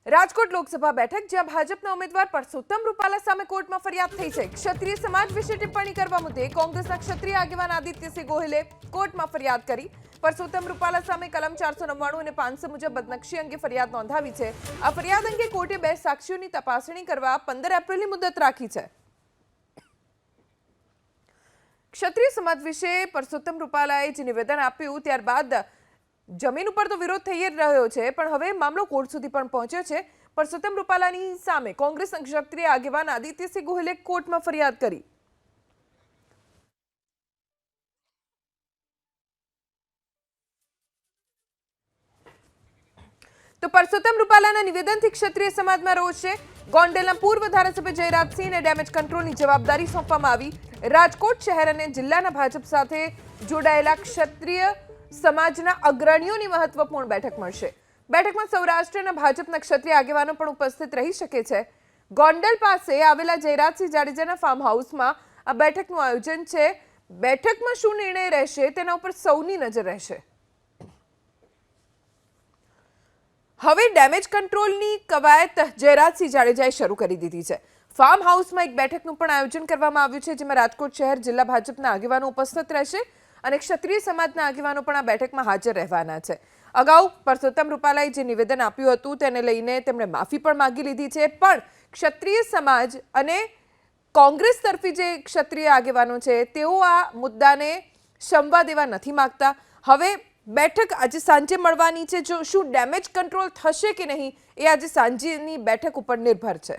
રાજકોટ લોકસભા બેઠક જ્યાં ભાજપના ઉમેદવાર પરસોત્તમ રૂપાલા સામે કોર્ટમાં ફરિયાદ થઈ છે। ક્ષત્રિય સમાજ વિશે ટિપ્પણી કરવા મુદ્દે કોંગ્રેસના ક્ષત્રિય આગેવાન આદિત્યસિંહ ગોહિલે કોર્ટમાં ફરિયાદ કરી। પરસોત્તમ રૂપાલા સામે કલમ 499 અને 500 મુજબ બદનક્ષી અંગે ફરિયાદ નોંધાવી છે। આ ફરિયાદ અંગે કોર્ટે 2 સાક્ષીઓની તપાસણી કરવા 15 એપ્રિલની મુદત રાખી છે। ક્ષત્રિય સમાજ વિશે પરસોત્તમ રૂપાલાએ જે નિવેદન આપ્યું ત્યારબાદ જમીન ઉપર તો વિરોધ થઈ જ રહ્યો છે, પણ હવે મામલો કોર્ટ સુધી પણ પહોંચ્યો છે। પરસોત્તમ રૂપાલાની સામે કોંગ્રેસ ક્ષત્રિય આગેવાન આદિત્યસિંહ ગોહિલે કોર્ટમાં ફરિયાદ કરી। તો પરસોત્તમ રૂપાલાના નિવેદનથી ક્ષત્રિય સમાજમાં રોષ છે। ગોંડલના પૂર્વ ધારાસભ્ય જયરાજસિંહને ડેમેજ કંટ્રોલની જવાબદારી સોંપવામાં આવી। રાજકોટ શહેર અને જિલ્લાના ભાજપ સાથે જોડાયેલા ક્ષત્રિય સમાજના અગ્રણીઓની મહત્વપૂર્ણ બેઠક મળશે। બેઠકમાં સૌરાષ્ટ્રના ભાજપના ક્ષત્રિય આગેવાનો પણ ઉપસ્થિત રહી શકે છે। ગોંડલ પાસે આવેલા જયરાજસિંહ જાડેજાના ફાર્મ હાઉસમાં આ બેઠકનું આયોજન છે। બેઠકમાં શું નિર્ણય રહેશે તેના ઉપર સૌની નજર રહેશે। હવે ડેમેજ કંટ્રોલની કવાયત જયરાજસિંહ જાડેજાએ શરૂ કરી દીધી છે। ફાર્મ હાઉસમાં એક બેઠકનું પણ આયોજન કરવામાં આવ્યું છે, જેમાં રાજકોટ શહેર જિલ્લા ભાજપના આગેવાનો ઉપસ્થિત રહેશે અને ક્ષત્રિય સમાજના આગેવાનો પણ આ બેઠકમાં હાજર રહેવાના છે। અગાઉ પરસોત્તમ રૂપાલાએ જે નિવેદન આપ્યું હતું તેને લઈને તેમણે માફી પણ માંગી લીધી છે, પણ ક્ષત્રિય સમાજ અને કોંગ્રેસ તરફી જે ક્ષત્રિય આગેવાનો છે તેઓ આ મુદ્દાને શમવા દેવા નથી માંગતા। હવે બેઠક આજે સાંજે મળવાની છે। જો શું ડેમેજ કંટ્રોલ થશે કે નહીં એ આજે સાંજની બેઠક ઉપર નિર્ભર છે।